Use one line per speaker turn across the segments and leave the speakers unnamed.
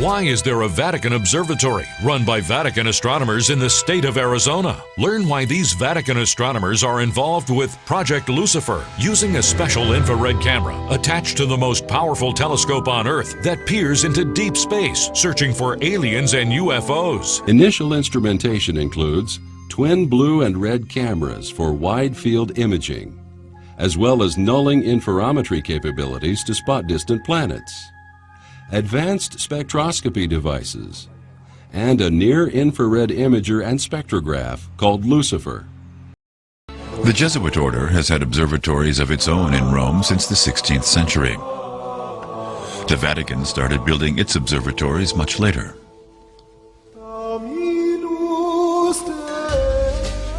Why is there a Vatican observatory run by Vatican astronomers in the state of Arizona? Learn why these Vatican astronomers are involved with Project Lúcifer, using a special infrared camera attached to the most powerful telescope on Earth that peers into deep space, searching for aliens and UFOs.
Initial instrumentation includes twin blue and red cameras for wide field imaging, as well as nulling interferometry capabilities to spot distant planets, advanced spectroscopy devices, and a near-infrared imager and spectrograph called Lúcifer.
The Jesuit order has had observatories of its own in Rome since the 16th century. The Vatican started building its observatories much later.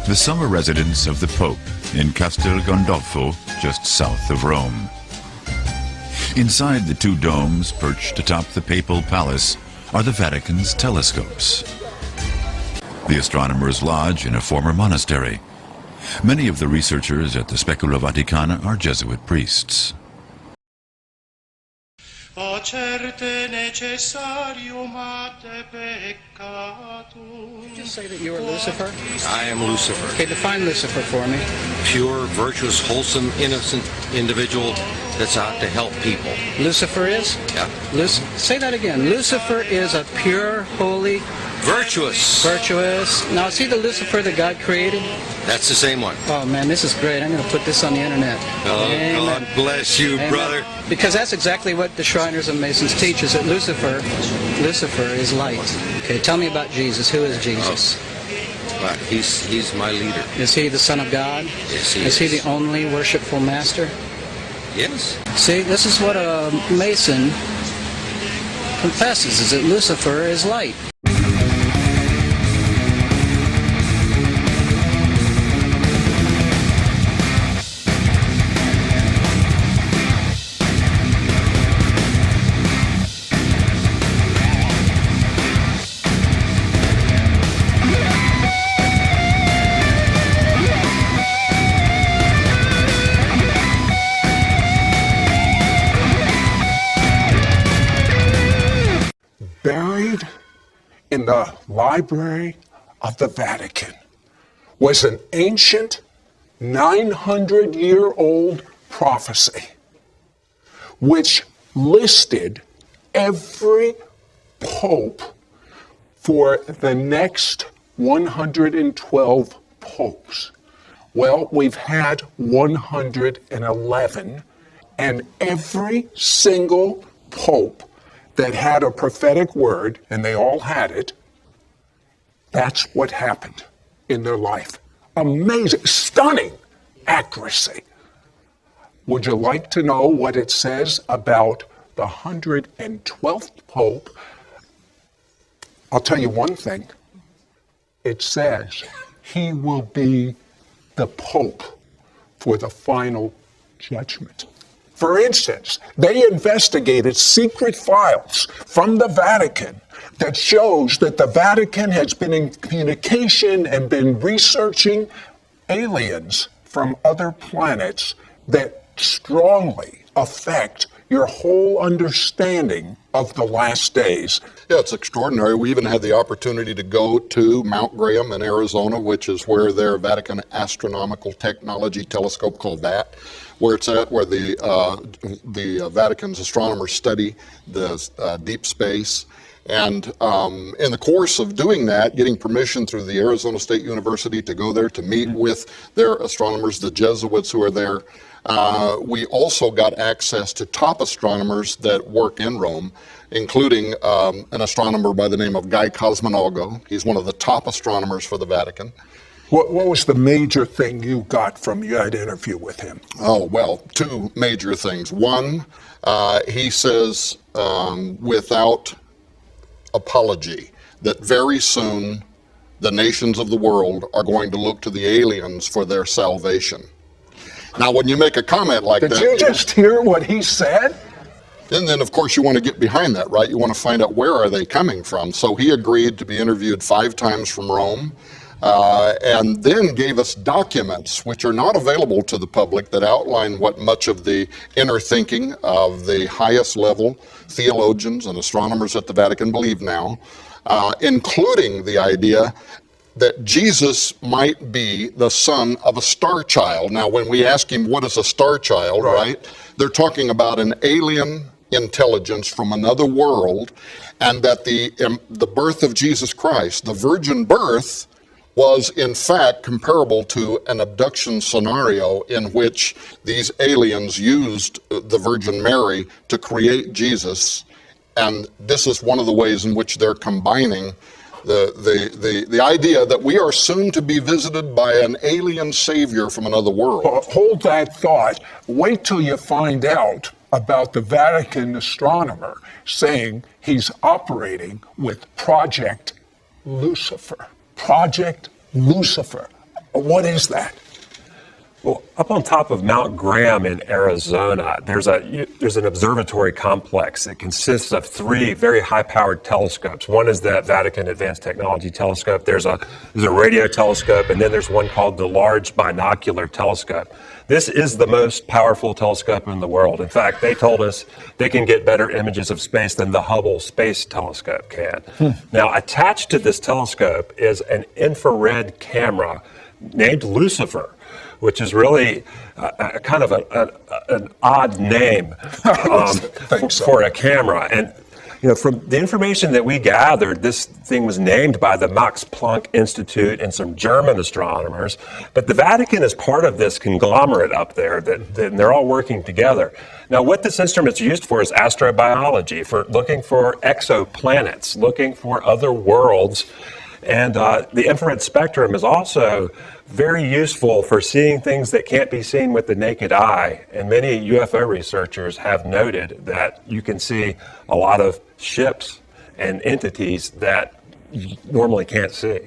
The summer residence of the Pope in Castel Gandolfo, just south of Rome. Inside the two domes perched atop the papal palace are the Vatican's telescopes. The astronomers lodge in a former monastery. Many of the researchers at the Specula Vaticana are Jesuit priests.
Did you say that you are Lucifer?
I am Lucifer.
Okay, define Lucifer for me.
Pure, virtuous, wholesome, innocent individual that's out to help people.
Lucifer is?
Yeah.
Say that again. Lucifer is a pure, holy,
Virtuous.
Now, is he the Lucifer that God created?
That's the same one.
Oh, man, this is great. I'm going to put this on the internet.
Oh,
Amen.
God bless you,
Amen.
brother.
Because that's exactly what the Shriners and Masons teach, is that Lucifer is light. Okay, tell me about Jesus. Who is Jesus?
Well, he's my leader.
Is he the Son of God?
Yes, he
is. Is he the only worshipful master?
Yes.
See, this is what a Mason confesses, is that Lucifer is light.
Buried in the library of the Vatican was an ancient 900-year-old prophecy which listed every pope for the next 112 popes. Well, we've had 111, and every single pope that had a prophetic word, and they all had it, that's what happened in their life. Amazing, stunning accuracy. Would you like to know what it says about the 112th Pope? I'll tell you one thing. It says he will be the Pope for the final judgment. For instance, they investigated secret files from the Vatican that shows that the Vatican has been in communication and been researching aliens from other planets that strongly affect your whole understanding of the last days.
Yeah, it's extraordinary. We even had the opportunity to go to Mount Graham in Arizona, which is where their Vatican Astronomical Technology Telescope, called that, where it's at, where the Vatican's astronomers study the deep space. And in the course of doing that, getting permission through the Arizona State University to go there to meet with their astronomers, the Jesuits who are there, we also got access to top astronomers that work in Rome, including an astronomer by the name of Guy Cosmonalgo. He's one of the top astronomers for the Vatican.
What was the major thing you got from that interview with him?
Oh, well, two major things. One, he says without apology that very soon the nations of the world are going to look to the aliens for their salvation. Now, when you make a comment like that...
Did you just hear what he said?
And then, of course, you want to get behind that, right? You want to find out where are they coming from. So he agreed to be interviewed 5 times from Rome, and then gave us documents which are not available to the public that outline what much of the inner thinking of the highest level theologians and astronomers at the Vatican believe now, including the idea that Jesus might be the son of a star child. Now, when we ask him what is a star child, right, they're talking about an alien intelligence from another world, and that the birth of Jesus Christ, the virgin birth, was in fact comparable to an abduction scenario in which these aliens used the Virgin Mary to create Jesus. And this is one of the ways in which they're combining the idea that we are soon to be visited by an alien savior from another world.
Hold that thought. Wait till you find out about the Vatican astronomer saying he's operating with Project Lucifer. Project Lucifer. What is that?
Well, up on top of Mount Graham in Arizona, there's an observatory complex that consists of 3 very high-powered telescopes. One is the Vatican Advanced Technology Telescope. There's a radio telescope, and then there's one called the Large Binocular Telescope. This is the most powerful telescope in the world. In fact, they told us they can get better images of space than the Hubble Space Telescope can. Now, attached to this telescope is an infrared camera named Lucifer, which is really kind of an odd name for a camera. And from the information that we gathered, this thing was named by the Max Planck Institute and some German astronomers. But the Vatican is part of this conglomerate up there, that they're all working together. Now, what this instrument's used for is astrobiology, for looking for exoplanets, looking for other worlds. And the infrared spectrum is also very useful for seeing things that can't be seen with the naked eye. And many UFO researchers have noted that you can see a lot of ships and entities that you normally can't see.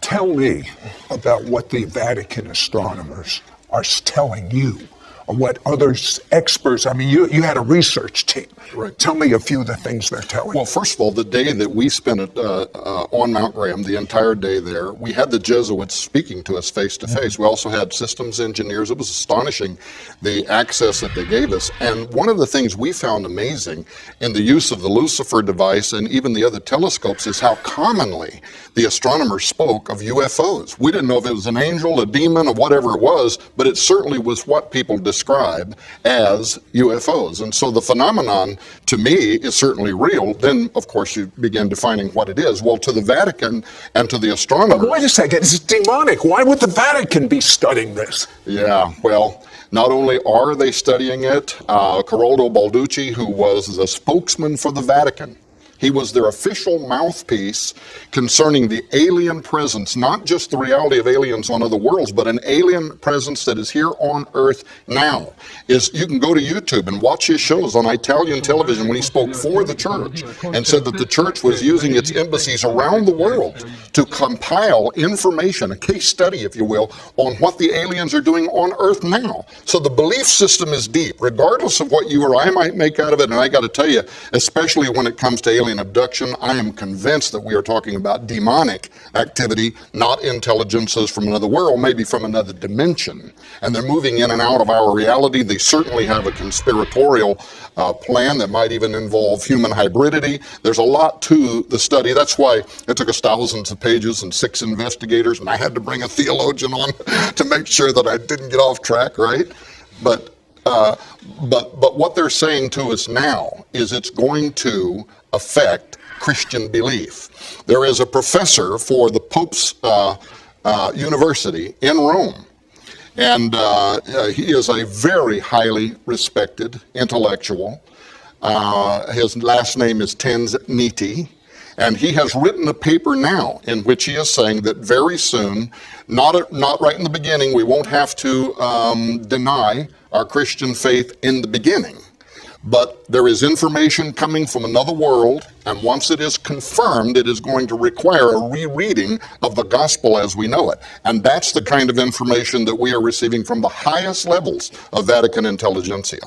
Tell me about what the Vatican astronomers are telling you, or what other experts, I mean, you had a research team.
Right.
Tell me a few of the things they're telling you.
Well, first of all, the day that we spent on Mount Graham, the entire day there, we had the Jesuits speaking to us face to face. We also had systems engineers. It was astonishing, the access that they gave us. And one of the things we found amazing in the use of the Lucifer device and even the other telescopes is how commonly the astronomers spoke of UFOs. We didn't know if it was an angel, a demon, or whatever it was, but it certainly was what people describe as UFOs. And so the phenomenon, to me, is certainly real. Then, of course, you begin defining what it is. Well, to the Vatican and to the astronomers...
But wait a second, it's demonic. Why would the Vatican be studying this?
Yeah, well, not only are they studying it, Caroldo Balducci, who was the spokesman for the Vatican, he was their official mouthpiece concerning the alien presence, not just the reality of aliens on other worlds, but an alien presence that is here on Earth now. You can go to YouTube and watch his shows on Italian television when he spoke for the church and said that the church was using its embassies around the world to compile information, a case study, if you will, on what the aliens are doing on Earth now. So the belief system is deep, regardless of what you or I might make out of it. And I got to tell you, especially when it comes to alien abduction, I am convinced that we are talking about demonic activity, not intelligences from another world, maybe from another dimension. And they're moving in and out of our reality. They certainly have a conspiratorial plan that might even involve human hybridity. There's a lot to the study. That's why it took us thousands of pages and 6 investigators, and I had to bring a theologian on to make sure that I didn't get off track, right? But what they're saying to us now is it's going to affect Christian belief. There is a professor for the Pope's university in Rome, and he is a very highly respected intellectual. His last name is Tanzaniti, And he has written a paper now in which he is saying that very soon, not right in the beginning, we won't have to deny our Christian faith in the beginning. But there is information coming from another world, and once it is confirmed, it is going to require a rereading of the gospel as we know it. And that's the kind of information that we are receiving from the highest levels of Vatican intelligentsia.